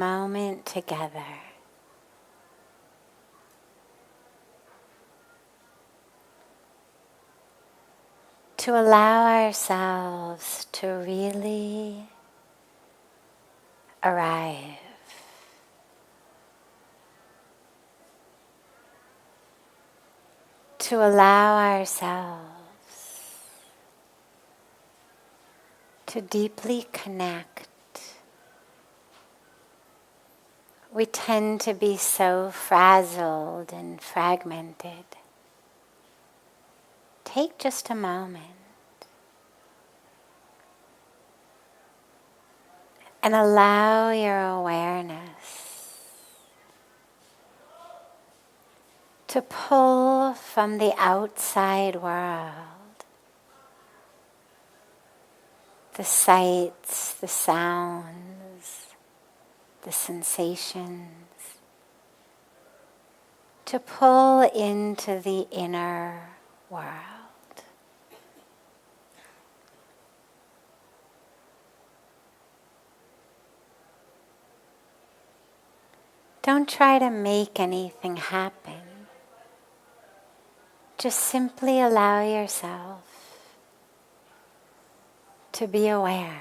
moment together. To allow ourselves to really arrive. To allow ourselves to deeply connect. We tend to be so frazzled and fragmented. Take just a moment and allow your awareness to pull from the outside world the sights, the sounds, the sensations, to pull into the inner world. Don't try to make anything happen. Just simply allow yourself to be aware.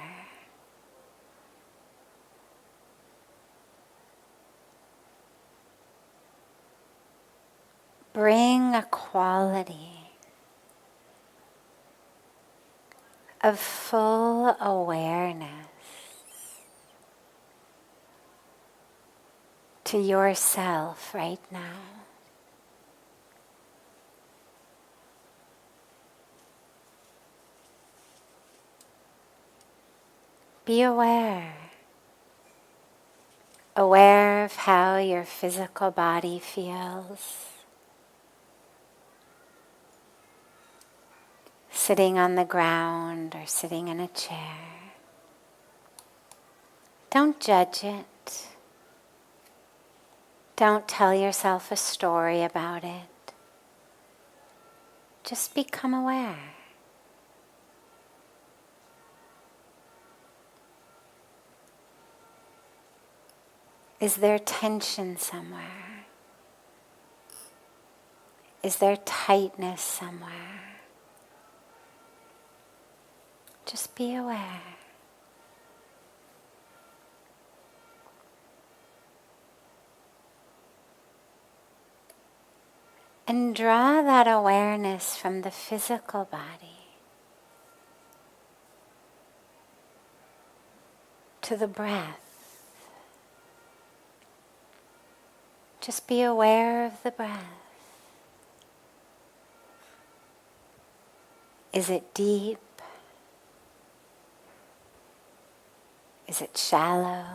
Bring a quality of full awareness to yourself right now. Be aware. Aware of how your physical body feels. Sitting on the ground or sitting in a chair. Don't judge it. Don't tell yourself a story about it. Just become aware. Is there tension somewhere? Is there tightness somewhere? Just be aware. And draw that awareness from the physical body to the breath. Just be aware of the breath. Is it deep? Is it shallow?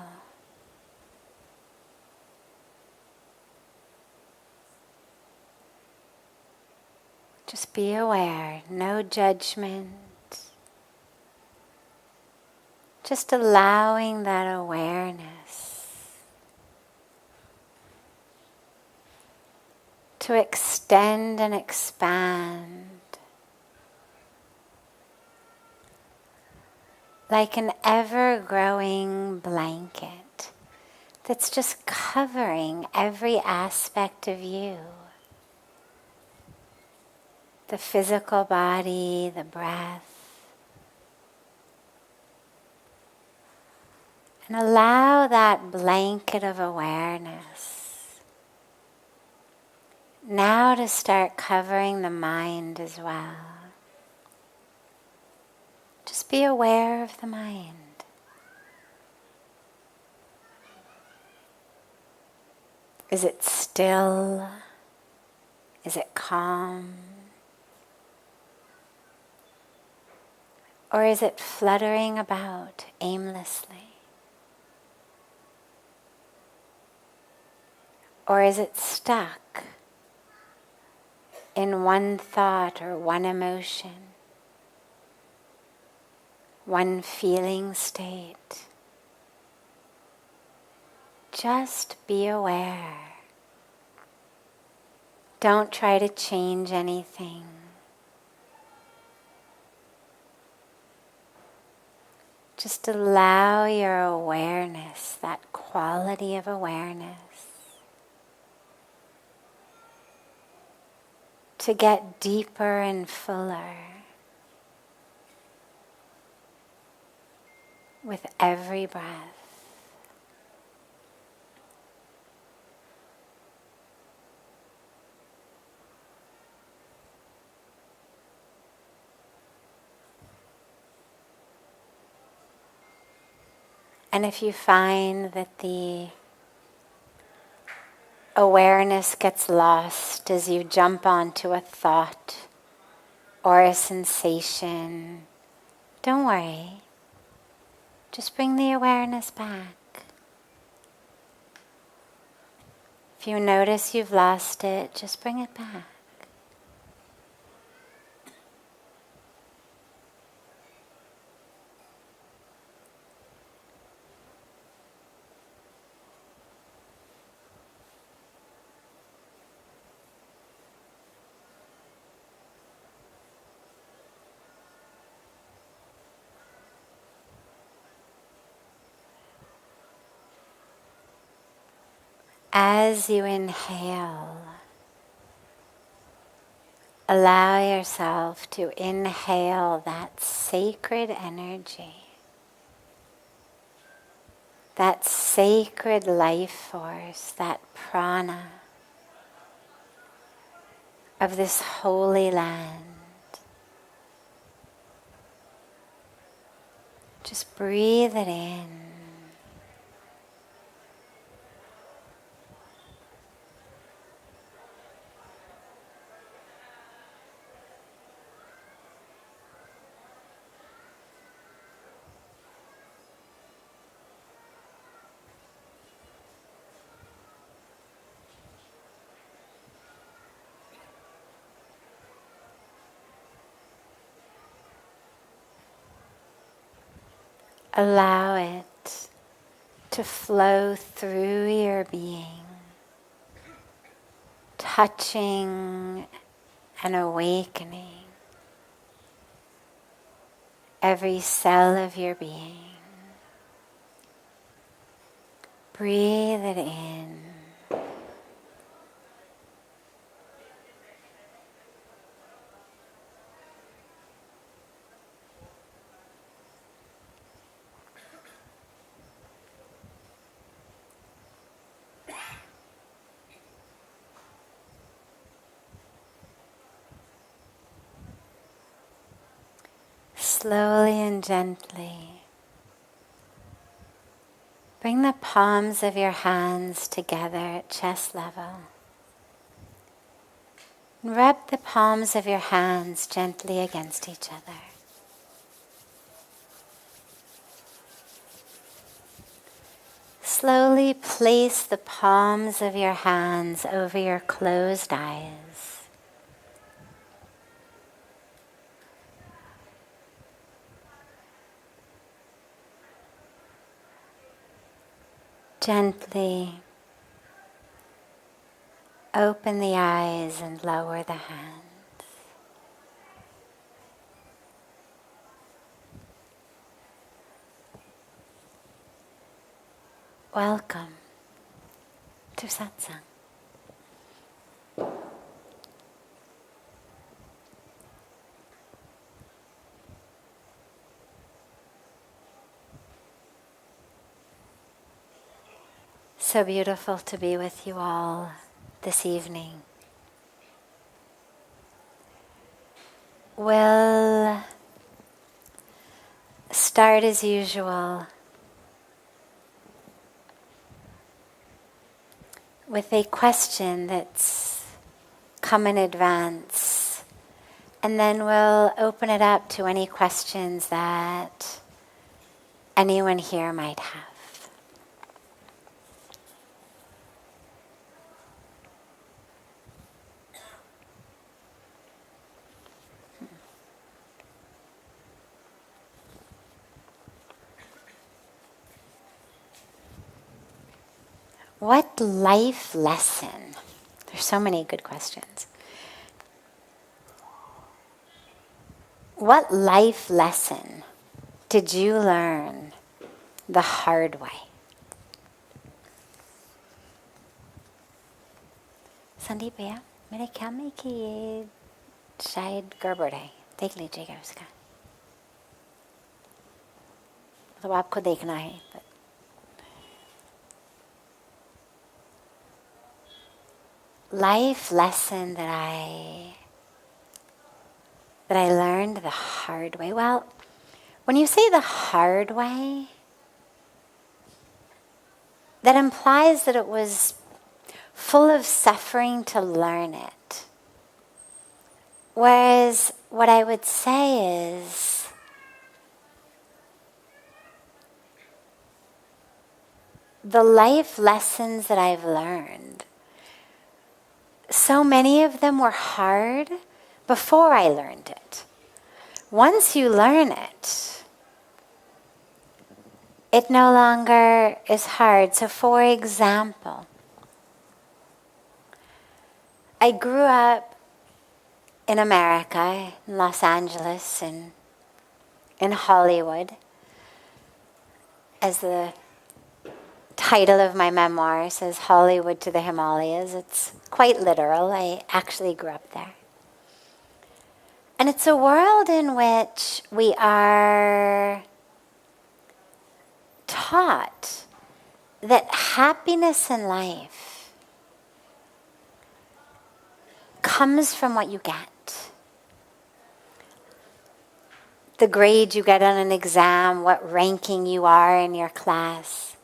Just be aware, no judgment. Just allowing that awareness to extend and expand like an ever-growing blanket that's just covering every aspect of you. The physical body, the breath. And allow that blanket of awareness now to start covering the mind as well. Just be aware of the mind. Is it still? Is it calm? Or is it fluttering about aimlessly? Or is it stuck in one thought or one emotion, one feeling state? Just be aware. Don't try to change anything. Just allow your awareness, that quality of awareness, to get deeper and fuller with every breath. And if you find that the awareness gets lost as you jump onto a thought or a sensation, don't worry. Just bring the awareness back. If you notice you've lost it, just bring it back. As you inhale, allow yourself to inhale that sacred energy, that sacred life force, that prana of this holy land. Just breathe it in. Allow it to flow through your being, touching and awakening every cell of your being. Breathe it in. Slowly and gently, bring the palms of your hands together at chest level. And rub the palms of your hands gently against each other. Slowly place the palms of your hands over your closed eyes. Gently open the eyes and lower the hands. Welcome to Satsang. So beautiful to be with you all this evening. We'll start as usual with a question that's come in advance, and then we'll open it up to any questions that anyone here might have. What life lesson? There's so many good questions. What life lesson did you learn the hard way? Sandeep भैया मेरे ख्याल में कि ये शायद गड़बड़ है, देख लीजिएगा उसका, मतलब आपको देखना है. Life lesson that I learned the hard way. Well, when you say the hard way, that implies that it was full of suffering to learn it. Whereas what I would say is, the life lessons that I've learned, so many of them were hard before I learned it. Once you learn it, it no longer is hard. So for example, I grew up in America, in Los Angeles, and in Hollywood. As the title of my memoir says, Hollywood to the Himalayas. It's quite literal. I actually grew up there. And it's a world in which we are taught that happiness in life comes from what you get. The grade you get on an exam, what ranking you are in your class,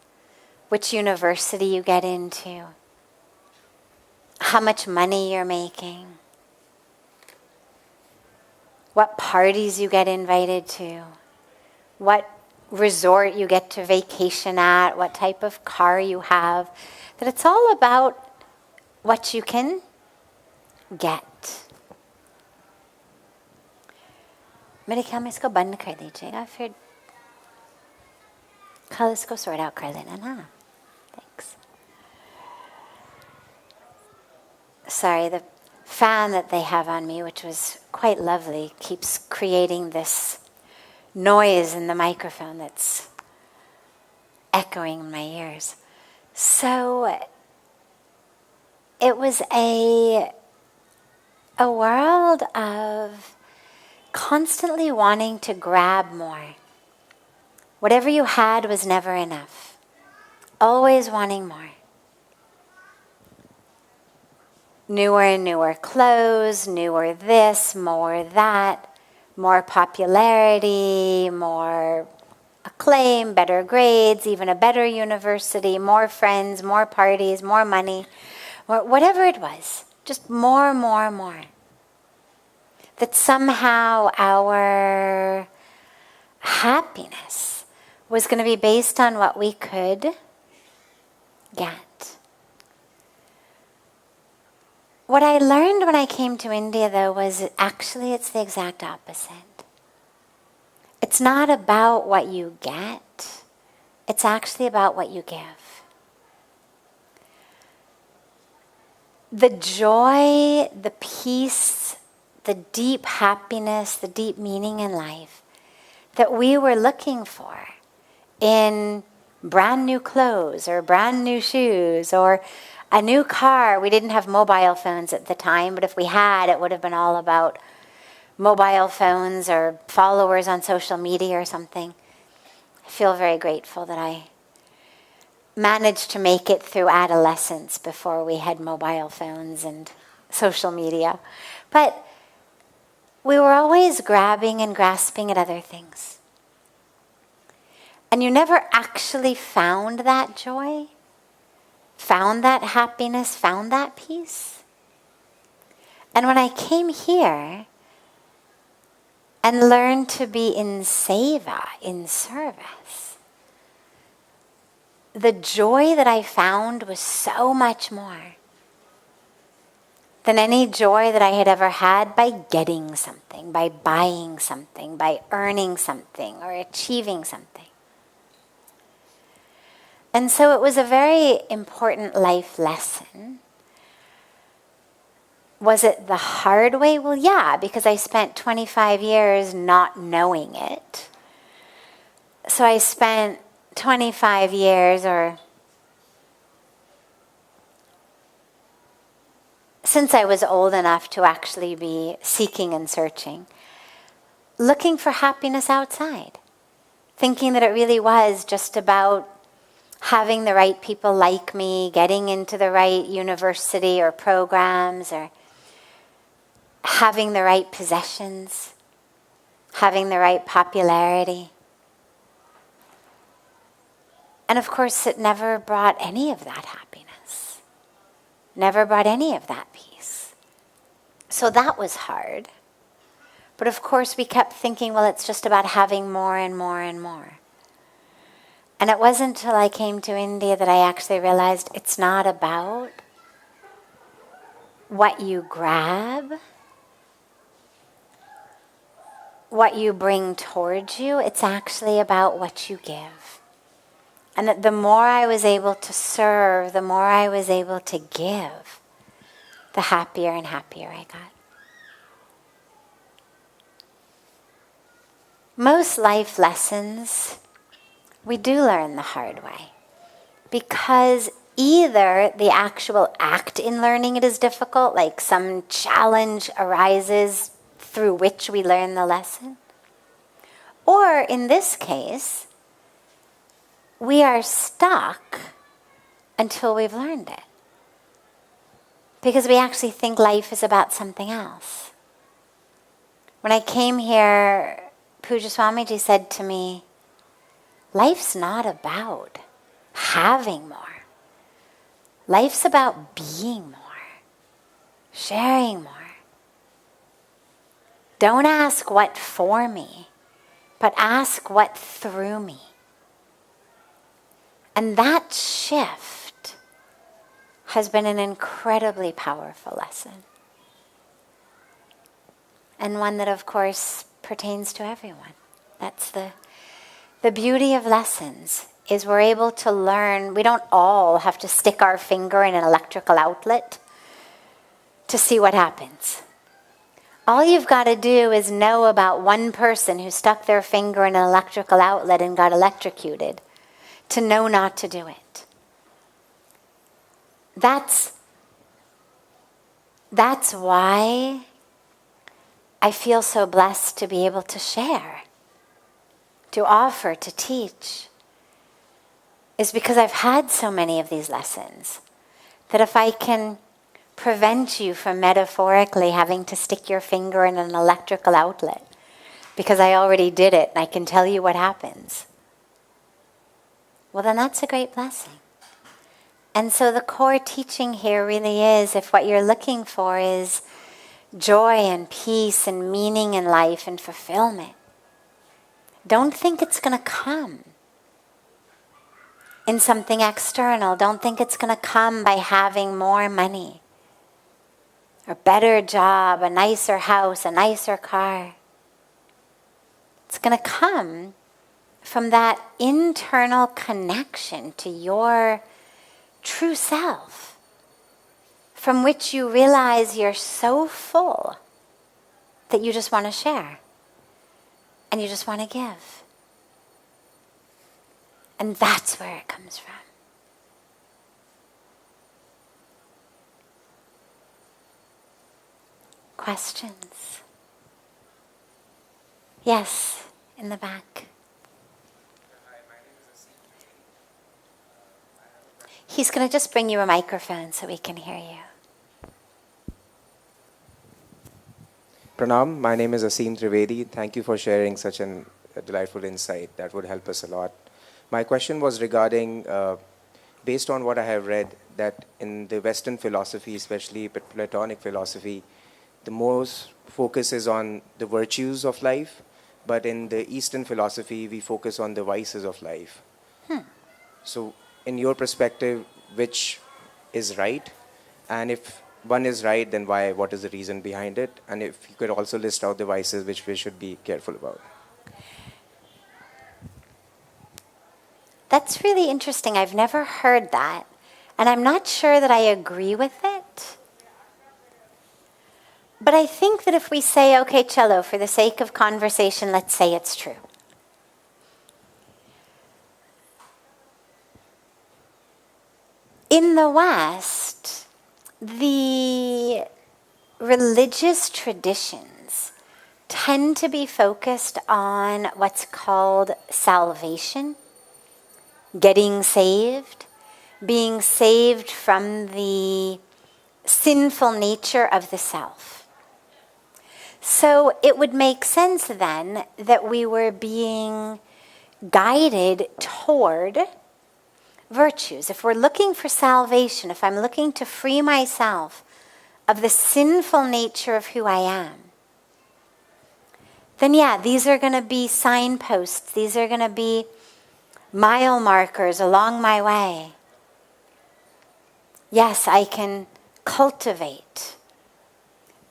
which university you get into, how much money you're making, what parties you get invited to, what resort you get to vacation at, what type of car you have, that it's all about what you can get. मेरे ख्याल में इसको बंद कर दीजिएगा, फिर कल इसको sort out कर लेना ना. Thanks. Sorry, the fan that they have on me, which was quite lovely, keeps creating this noise in the microphone that's echoing in my ears. So it was a world of constantly wanting to grab more. Whatever you had was never enough. Always wanting more. Newer and newer clothes, newer this, more that, more popularity, more acclaim, better grades, even a better university, more friends, more parties, more money, whatever it was. Just more, more, more. That somehow our happiness was going to be based on what we could get. What I learned when I came to India, though, was actually it's the exact opposite. It's not about what you get. It's actually about what you give. The joy, the peace, the deep happiness, the deep meaning in life that we were looking for in brand new clothes or brand new shoes or a new car. We didn't have mobile phones at the time, but if we had, it would have been all about mobile phones or followers on social media or something. I feel very grateful that I managed to make it through adolescence before we had mobile phones and social media. But we were always grabbing and grasping at other things. And you never actually found that joy, found that happiness, found that peace. And when I came here and learned to be in seva, in service, the joy that I found was so much more than any joy that I had ever had by getting something, by buying something, by earning something or achieving something. And so it was a very important life lesson. Was it the hard way? Well, yeah, because I spent 25 years not knowing it. So I spent 25 years, or since I was old enough to actually be seeking and searching, looking for happiness outside, thinking that it really was just about having the right people like me, getting into the right university or programs, or having the right possessions, having the right popularity. And of course, it never brought any of that happiness, never brought any of that peace. So that was hard. But of course, we kept thinking, well, it's just about having more and more and more. And it wasn't until I came to India that I actually realized it's not about what you grab, what you bring towards you. It's actually about what you give. And that the more I was able to serve, the more I was able to give, the happier and happier I got. Most life lessons we do learn the hard way, because either the actual act in learning it is difficult, like some challenge arises through which we learn the lesson, or in this case, we are stuck until we've learned it, because we actually think life is about something else. When I came here, Pujya Swamiji said to me, life's not about having more. Life's about being more, sharing more. Don't ask what for me, but ask what through me. And that shift has been an incredibly powerful lesson. And one that, of course, pertains to everyone. That's the beauty of lessons, is we're able to learn. We don't all have to stick our finger in an electrical outlet to see what happens. All you've got to do is know about one person who stuck their finger in an electrical outlet and got electrocuted, to know not to do it. That's why I feel so blessed to be able to share, to offer, to teach, is because I've had so many of these lessons that if I can prevent you from metaphorically having to stick your finger in an electrical outlet, because I already did it and I can tell you what happens, well, then that's a great blessing. And so the core teaching here really is, if what you're looking for is joy and peace and meaning in life and fulfillment, don't think it's going to come in something external. Don't think it's going to come by having more money, a better job, a nicer house, a nicer car. It's going to come from that internal connection to your true self, from which you realize you're so full that you just want to share and you just want to give. And that's where it comes from. Questions? Yes, in the back. He's going to just bring you a microphone so we can hear you. Pranam, my name is Asim Trivedi. Thank you for sharing such a delightful insight. That would help us a lot. My question was regarding, based on what I have read, that in the Western philosophy, especially Platonic philosophy, the most focus is on the virtues of life, but in the Eastern philosophy, we focus on the vices of life. So, in your perspective, which is right? And if one is right, then why? What is the reason behind it? And if you could also list out the vices which we should be careful about. That's really interesting. I've never heard that. And I'm not sure that I agree with it. But I think that if we say, okay, Cello, for the sake of conversation, let's say it's true. In the West, the religious traditions tend to be focused on what's called salvation, getting saved, being saved from the sinful nature of the self. So it would make sense then that we were being guided toward virtues. If we're looking for salvation, if I'm looking to free myself of the sinful nature of who I am, then yeah, these are going to be signposts. These are going to be mile markers along my way. Yes, I can cultivate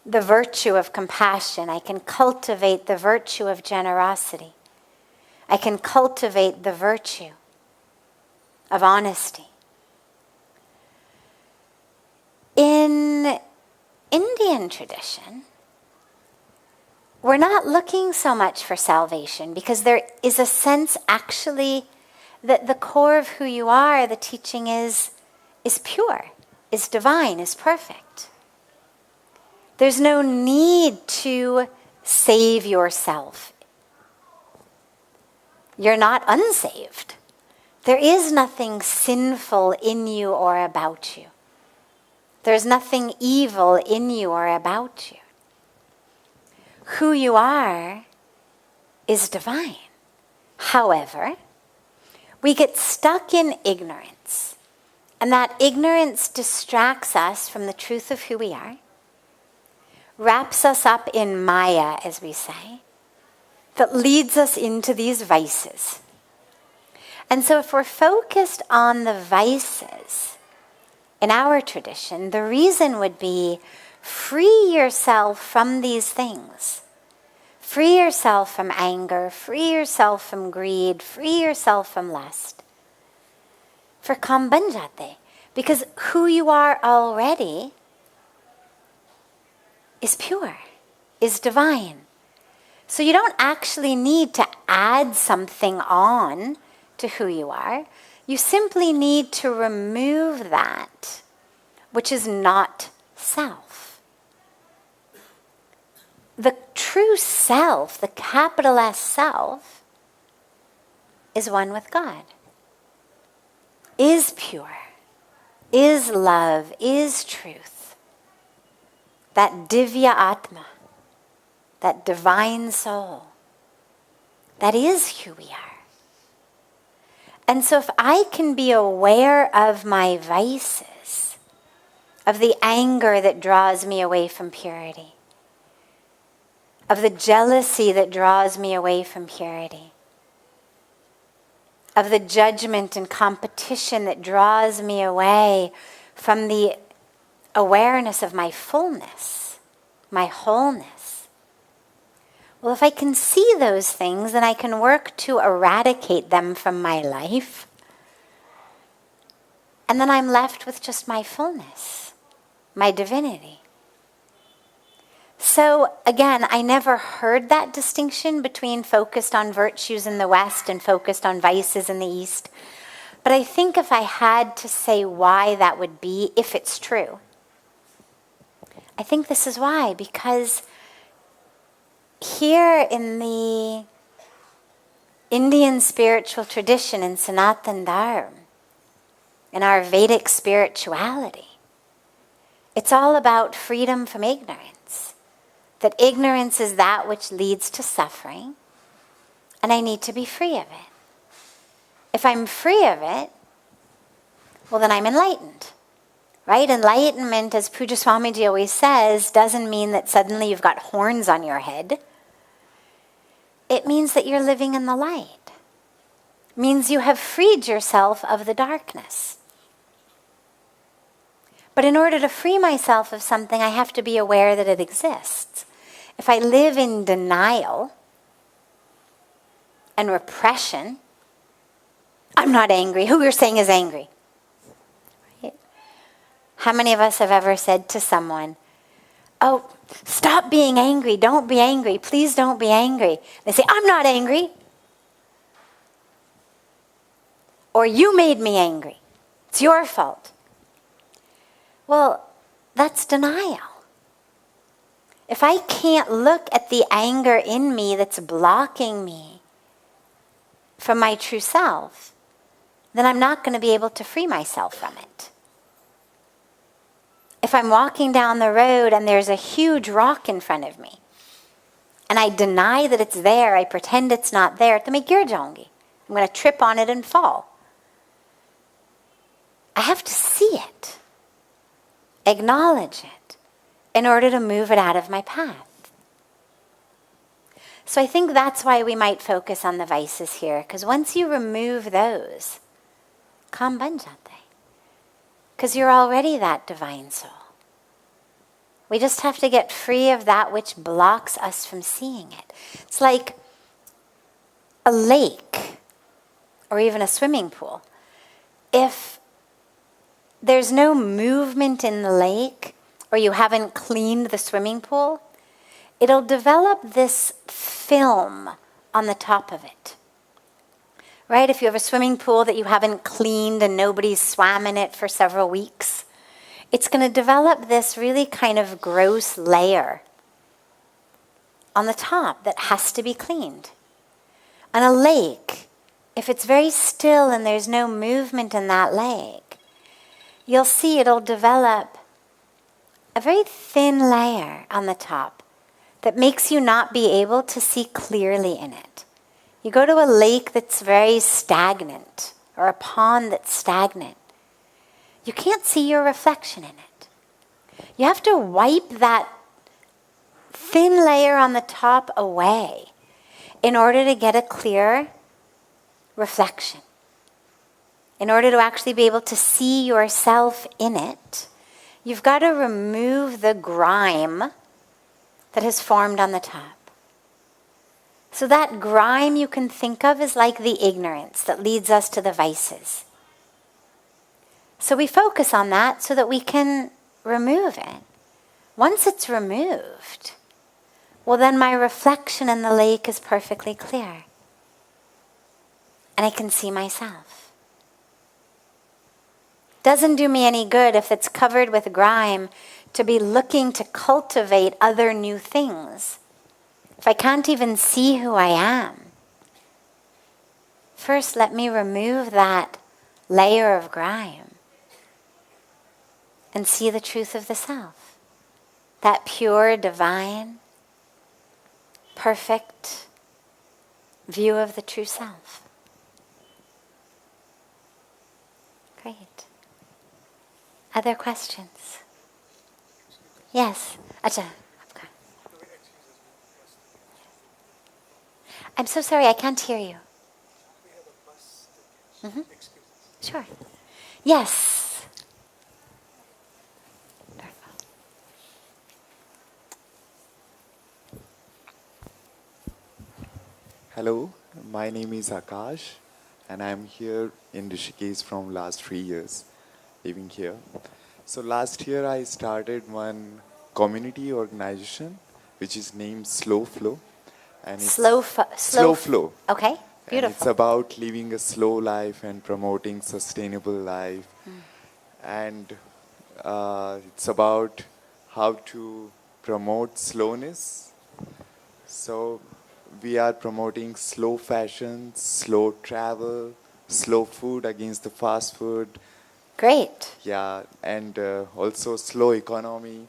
the virtue of compassion. I can cultivate the virtue of generosity. I can cultivate the virtue of honesty. In Indian tradition, we're not looking so much for salvation because there is a sense actually that the core of who you are, the teaching is pure, is divine, is perfect. There's no need to save yourself. You're not unsaved. There is nothing sinful in you or about you. There's nothing evil in you or about you. Who you are is divine. However, we get stuck in ignorance, and that ignorance distracts us from the truth of who we are, wraps us up in Maya, as we say, that leads us into these vices. And so if we're focused on the vices in our tradition, the reason would be free yourself from these things. Free yourself from anger, free yourself from greed, free yourself from lust. For kam ban jate, because who you are already is pure, is divine. So you don't actually need to add something on to who you are. You simply need to remove that which is not self. The true self, the capital S self, is one with God, is pure, is love, is truth. That Divya Atma, that divine soul, that is who we are. And so if I can be aware of my vices, of the anger that draws me away from purity, of the jealousy that draws me away from purity, of the judgment and competition that draws me away from the awareness of my fullness, my wholeness. Well, if I can see those things, then I can work to eradicate them from my life. And then I'm left with just my fullness, my divinity. So again, I never heard that distinction between focused on virtues in the West and focused on vices in the East. But I think if I had to say why that would be, if it's true, I think this is why. Because here in the Indian spiritual tradition, in Sanatan Dharma, in our Vedic spirituality, it's all about freedom from ignorance. That ignorance is that which leads to suffering, and I need to be free of it. If I'm free of it, well, then I'm enlightened. Right? Enlightenment, as Pujya Swamiji always says, doesn't mean that suddenly you've got horns on your head. It means that you're living in the light. It means you have freed yourself of the darkness. But in order to free myself of something, I have to be aware that it exists. If I live in denial and repression, I'm not angry. Who you're saying is angry? Right? How many of us have ever said to someone, oh, stop being angry. Don't be angry. Please don't be angry. They say, I'm not angry. Or you made me angry. It's your fault. Well, that's denial. If I can't look at the anger in me that's blocking me from my true self, then I'm not going to be able to free myself from it. If I'm walking down the road and there's a huge rock in front of me, and I deny that it's there, I pretend it's not there, to make I'm going to trip on it and fall. I have to see it, acknowledge it, in order to move it out of my path. So I think that's why we might focus on the vices here, because once you remove those, kam ban jate, because you're already that divine soul. We just have to get free of that which blocks us from seeing it. It's like a lake or even a swimming pool. If there's no movement in the lake, or you haven't cleaned the swimming pool, it'll develop this film on the top of it. Right? If you have a swimming pool that you haven't cleaned and nobody's swam in it for several weeks, it's going to develop this really kind of gross layer on the top that has to be cleaned. On a lake, if it's very still and there's no movement in that lake, you'll see it'll develop a very thin layer on the top that makes you not be able to see clearly in it. You go to a lake that's very stagnant, or a pond that's stagnant, you can't see your reflection in it. You have to wipe that thin layer on the top away in order to get a clear reflection. In order to actually be able to see yourself in it, you've got to remove the grime that has formed on the top. So that grime you can think of as like the ignorance that leads us to the vices. So we focus on that so that we can remove it. Once it's removed, well, then my reflection in the lake is perfectly clear. And I can see myself. Doesn't do me any good if it's covered with grime to be looking to cultivate other new things. If I can't even see who I am. First, let me remove that layer of grime and see the truth of the self. That pure, divine, perfect view of the true self. Great. Other questions? Yes. Acha. Okay. I'm so sorry, I can't hear you. Mm-hmm. Sure. Yes. Hello, my name is Akash and I'm here in Rishikesh from last 3 years living here. So last year I started one community organization which is named Slow Flow. And it's Slow Flow. Okay, beautiful. And it's about living a slow life and promoting sustainable life. And it's about how to promote slowness. So we are promoting slow fashion, slow travel, slow food against the fast food. Great. Yeah, and also slow economy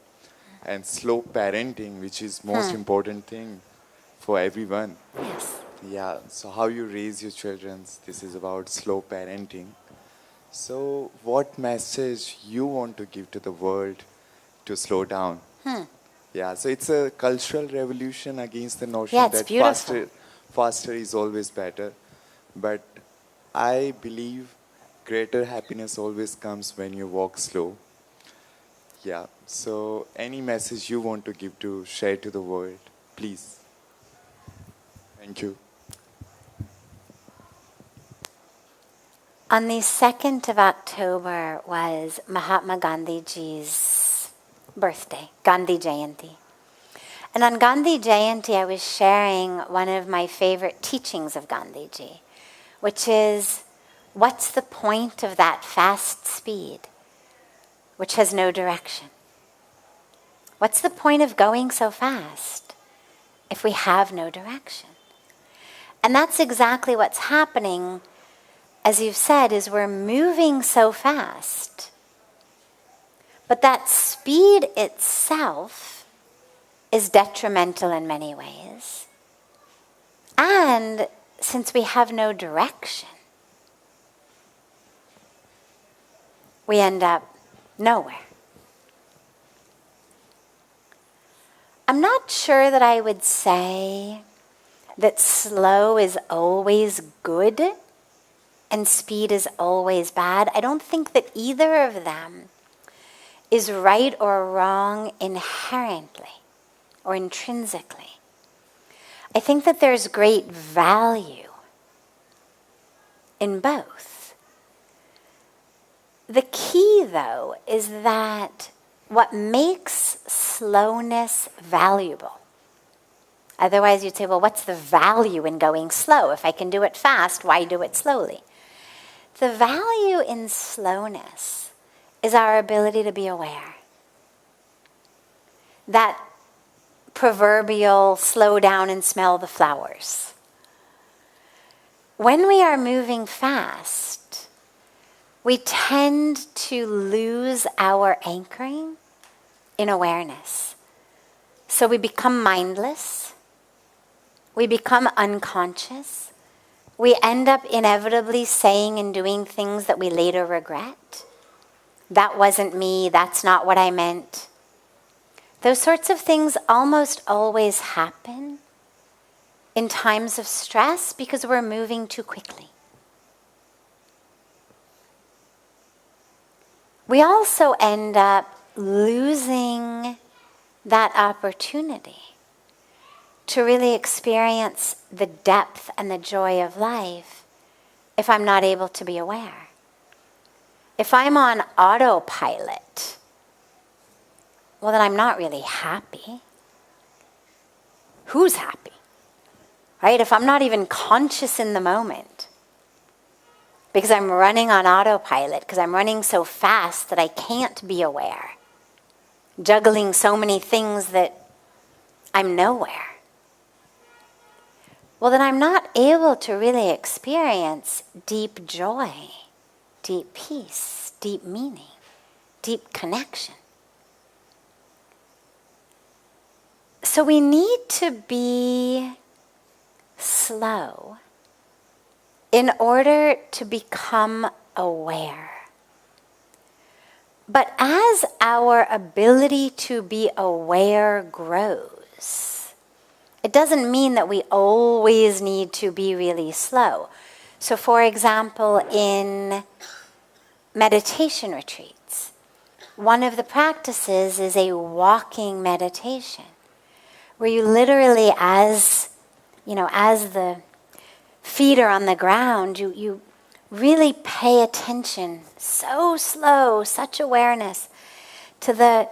and slow parenting, which is most important thing for everyone. Yes. Yeah, so how you raise your children, this is about slow parenting. So what message you want to give to the world to slow down? Yeah, so it's a cultural revolution against the notion that faster is always better. But I believe greater happiness always comes when you walk slow. Yeah, so any message you want to give to share to the world, please. Thank you. On the 2nd of October was Mahatma Gandhiji's birthday, Gandhi Jayanti. And on Gandhi Jayanti, I was sharing one of my favorite teachings of Gandhiji, which is, what's the point of that fast speed? which has no direction. What's the point of going so fast if we have no direction? And that's exactly what's happening, as you've said, is we're moving so fast. But that speed itself is detrimental in many ways. And since we have no direction, we end up nowhere. I'm not sure that I would say that slow is always good and speed is always bad. I don't think that either of them is right or wrong inherently or intrinsically. I think that there's great value in both. The key, though, is that what makes slowness valuable. Otherwise, you'd say, well, what's the value in going slow? If I can do it fast, why do it slowly? The value in slowness is our ability to be aware. That proverbial slow down and smell the flowers. When we are moving fast, we tend to lose our anchoring in awareness. So we become mindless. We become unconscious. We end up inevitably saying and doing things that we later regret. That wasn't me. That's not what I meant. Those sorts of things almost always happen in times of stress because we're moving too quickly. We also end up losing that opportunity to really experience the depth and the joy of life if I'm not able to be aware. If I'm on autopilot, well, then I'm not really happy. Who's happy? Right? If I'm not even conscious in the moment, because I'm running on autopilot, because I'm running so fast that I can't be aware, juggling so many things that I'm nowhere, well, then I'm not able to really experience deep joy, deep peace, deep meaning, deep connection. So we need to be slow in order to become aware. But as our ability to be aware grows, it doesn't mean that we always need to be really slow. So for example, in meditation retreats, one of the practices is a walking meditation, where you literally, as the feet are on the ground, you really pay attention, so slow, such awareness, to the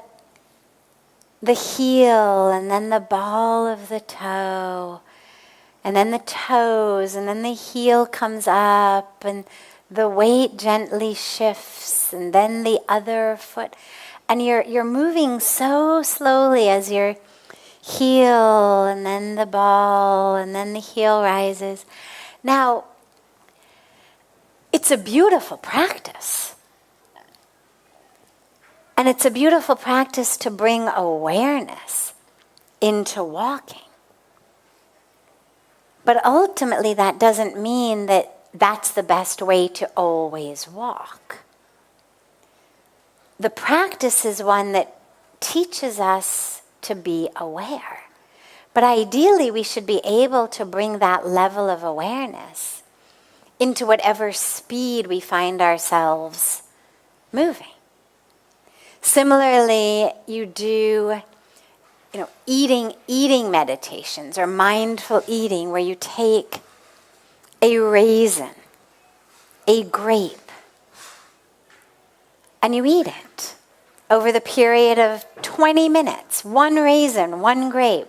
heel, and then the ball of the toe, and then the toes, and then the heel comes up, and the weight gently shifts, and then the other foot. And you're moving so slowly as your heel, and then the ball, and then the heel rises. Now, it's a beautiful practice. And it's a beautiful practice to bring awareness into walking. But ultimately, that doesn't mean that that's the best way to always walk. The practice is one that teaches us to be aware. But ideally, we should be able to bring that level of awareness into whatever speed we find ourselves moving. Similarly, you do, eating meditations or mindful eating, where you take a raisin, a grape, and you eat it over the period of 20 minutes, one raisin, one grape.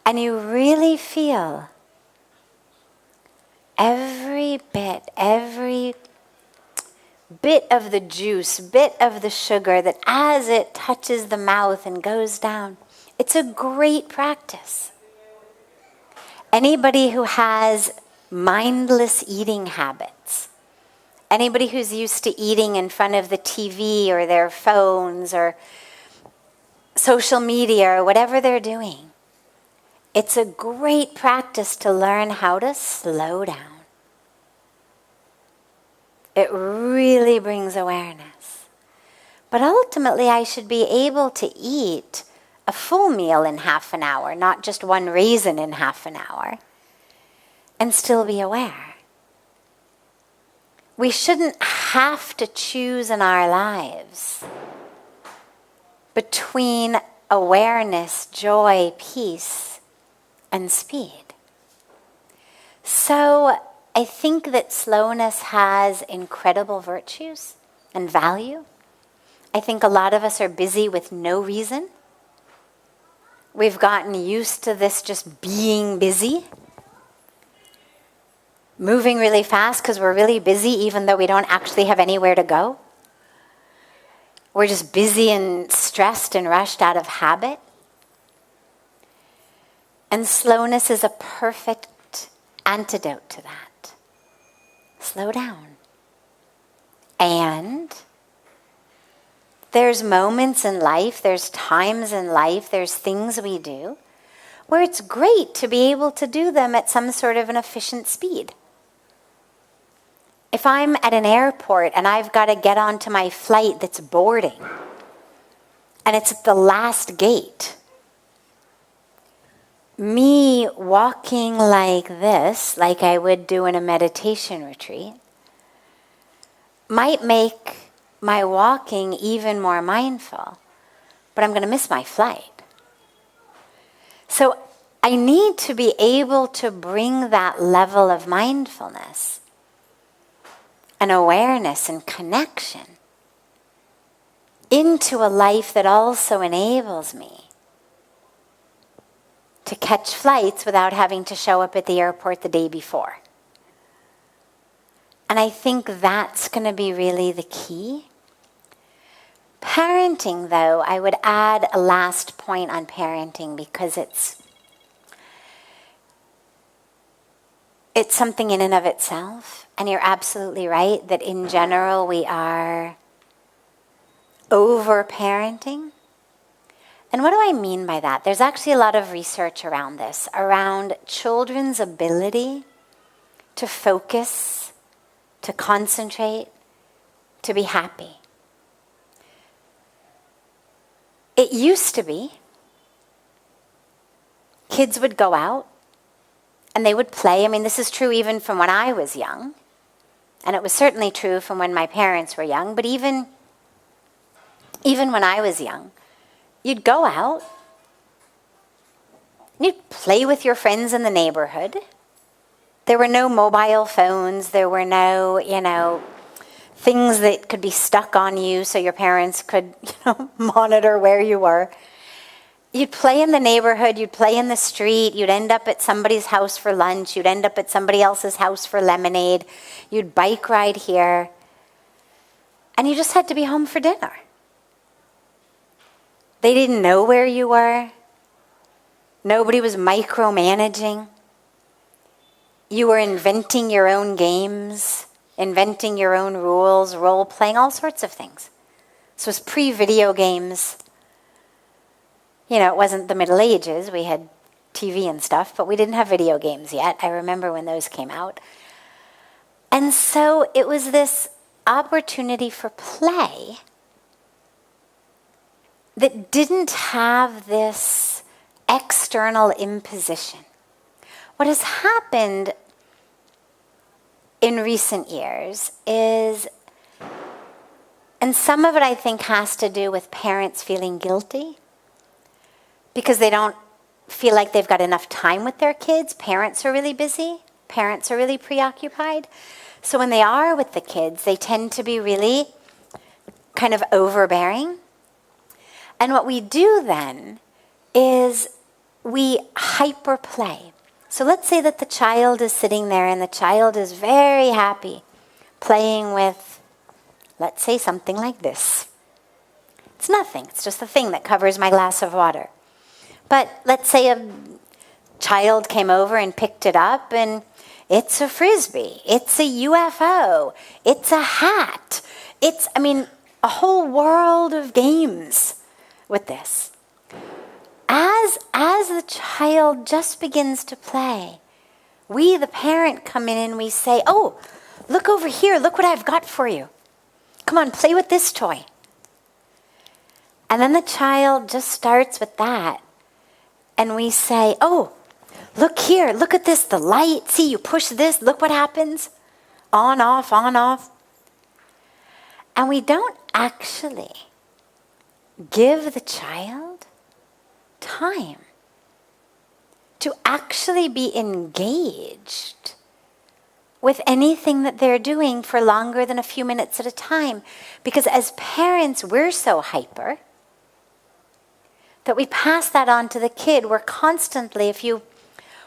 And you really feel every bit, every bit of the juice, bit of the sugar that as it touches the mouth and goes down, it's a great practice. Anybody who has mindless eating habits, anybody who's used to eating in front of the TV or their phones or social media or whatever they're doing, it's a great practice to learn how to slow down. It really brings awareness. But ultimately, I should be able to eat a full meal in half an hour, not just one raisin in half an hour, and still be aware. We shouldn't have to choose in our lives between awareness, joy, peace, and speed. So I think that slowness has incredible virtues and value. I think a lot of us are busy with no reason. We've gotten used to this just being busy, moving really fast because we're really busy even though we don't actually have anywhere to go. We're just busy and stressed and rushed out of habit. And slowness is a perfect antidote to that. Slow down. And there's moments in life, there's times in life, there's things we do where it's great to be able to do them at some sort of an efficient speed. If I'm at an airport and I've got to get onto my flight that's boarding, and it's at the last gate, me walking like this, like I would do in a meditation retreat, might make my walking even more mindful, but I'm going to miss my flight. So I need to be able to bring that level of mindfulness and awareness and connection into a life that also enables me to catch flights without having to show up at the airport the day before. And I think that's going to be really the key. Parenting, though, I would add a last point on parenting because it's something in and of itself. And you're absolutely right that in general we are over-parenting. And what do I mean by that? There's actually a lot of research around this, around children's ability to focus, to concentrate, to be happy. It used to be kids would go out and they would play. I mean, this is true even from when I was young. And it was certainly true from when my parents were young. But even when I was young, you'd go out, you'd play with your friends in the neighborhood. There were no mobile phones. There were no, things that could be stuck on you so your parents could, monitor where you were. You'd play in the neighborhood, you'd play in the street, you'd end up at somebody's house for lunch, you'd end up at somebody else's house for lemonade, you'd bike ride here, and you just had to be home for dinner. They didn't know where you were. Nobody was micromanaging. You were inventing your own games, inventing your own rules, role-playing, all sorts of things. This was pre-video games. It wasn't the Middle Ages. We had TV and stuff, but we didn't have video games yet. I remember when those came out. And so it was this opportunity for play that didn't have this external imposition. What has happened in recent years is, and some of it I think has to do with parents feeling guilty because they don't feel like they've got enough time with their kids. Parents are really busy. Parents are really preoccupied. So when they are with the kids, they tend to be really kind of overbearing. And what we do then is we hyperplay. So let's say that the child is sitting there and the child is very happy playing with Let's say something like this. It's nothing. It's just a thing that covers my glass of water. But let's say a child came over and picked it up, and it's a Frisbee. It's a UFO. It's a hat. It's, a whole world of games with this. As the child just begins to play, we, the parent, come in and we say, oh, look over here. Look what I've got for you. Come on, play with this toy. And then the child just starts with that. And we say, oh, look here. Look at this. The light. See, you push this. Look what happens. On, off, on, off. And we don't actually give the child time to actually be engaged with anything that they're doing for longer than a few minutes at a time. Because as parents, we're so hyper that we pass that on to the kid. We're constantly, if you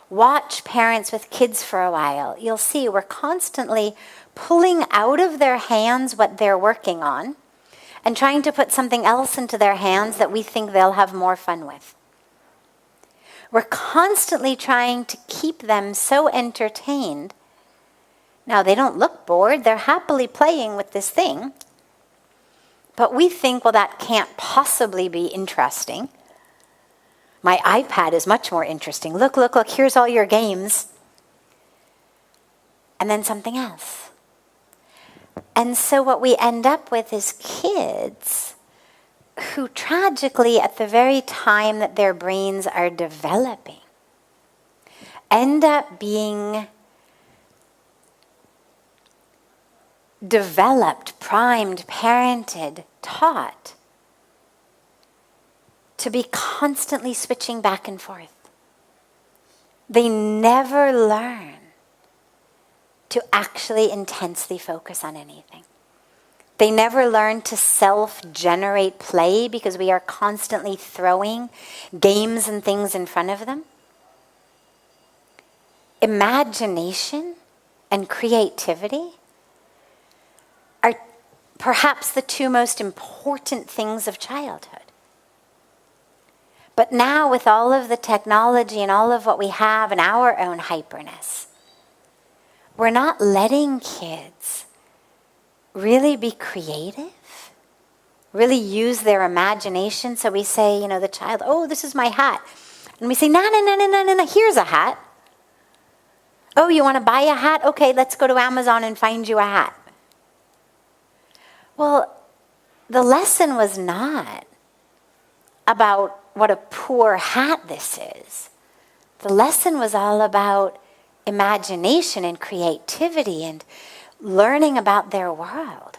watch parents with kids for a while, you'll see we're constantly pulling out of their hands what they're working on and trying to put something else into their hands that we think they'll have more fun with. We're constantly trying to keep them so entertained. Now, they don't look bored. They're happily playing with this thing. But we think, well, that can't possibly be interesting. My iPad is much more interesting. Look, look, look, here's all your games. And then something else. And so what we end up with is kids who tragically, at the very time that their brains are developing, end up being developed, primed, parented, taught to be constantly switching back and forth. They never learn to actually intensely focus on anything. They never learn to self-generate play because we are constantly throwing games and things in front of them. Imagination and creativity are perhaps the two most important things of childhood. But now, with all of the technology and all of what we have and our own hyperness, we're not letting kids really be creative, really use their imagination. So we say, the child, oh, this is my hat. And we say, no, here's a hat. Oh, you want to buy a hat? Okay, let's go to Amazon and find you a hat. Well, the lesson was not about what a poor hat this is. The lesson was all about imagination and creativity and learning about their world.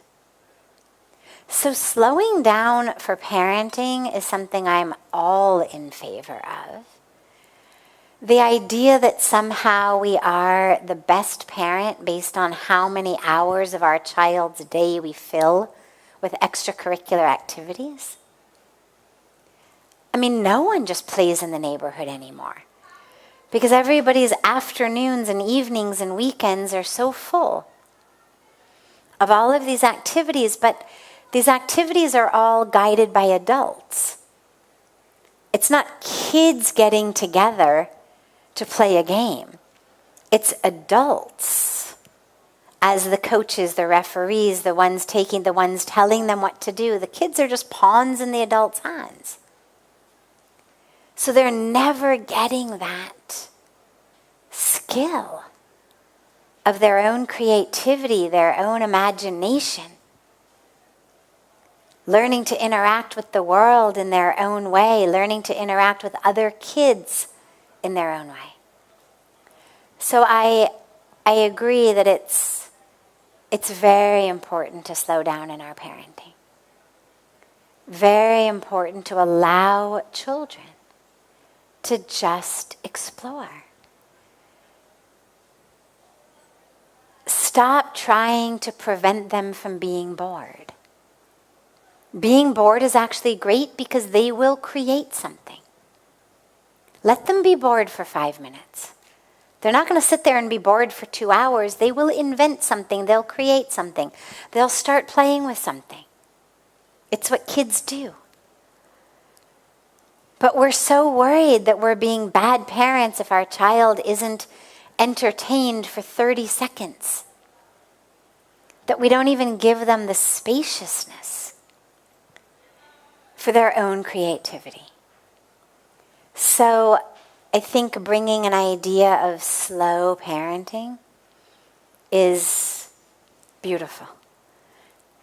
So slowing down for parenting is something I'm all in favor of. The idea that somehow we are the best parent based on how many hours of our child's day we fill with extracurricular activities. No one just plays in the neighborhood anymore because everybody's afternoons and evenings and weekends are so full of all of these activities, but these activities are all guided by adults. It's not kids getting together to play a game. It's adults as the coaches, the referees, the ones telling them what to do. The kids are just pawns in the adults' hands. So they're never getting that skill of their own creativity, their own imagination, learning to interact with the world in their own way, learning to interact with other kids in their own way. So I agree that it's very important to slow down in our parenting. Very important to allow children to just explore. Stop trying to prevent them from being bored. Being bored is actually great because they will create something. Let them be bored for 5 minutes. They're not going to sit there and be bored for 2 hours. They will invent something. They'll create something. They'll start playing with something. It's what kids do. But we're so worried that we're being bad parents if our child isn't entertained for 30 seconds. That we don't even give them the spaciousness for their own creativity. So I think bringing an idea of slow parenting is beautiful.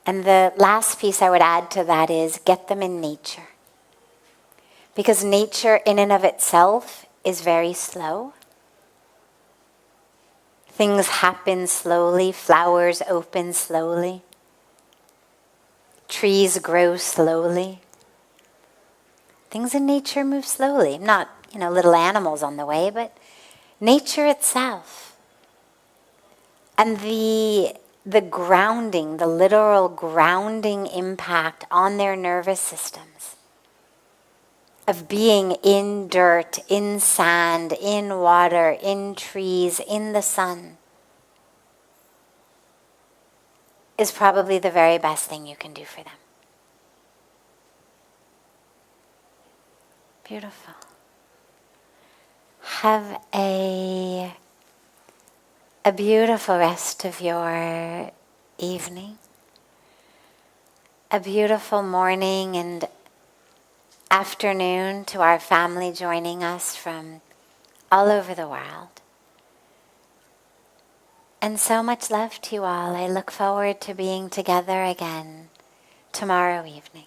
And the last piece I would add to that is get them in nature. Because nature in and of itself is very slow. Things happen slowly, flowers open slowly, trees grow slowly. Things in nature move slowly, not, little animals on the way, but nature itself. And the grounding, the literal grounding impact on their nervous systems of being in dirt, in sand, in water, in trees, in the sun is probably the very best thing you can do for them. Beautiful. Have a beautiful rest of your evening, a beautiful morning and afternoon to our family joining us from all over the world. And so much love to you all. I look forward to being together again tomorrow evening.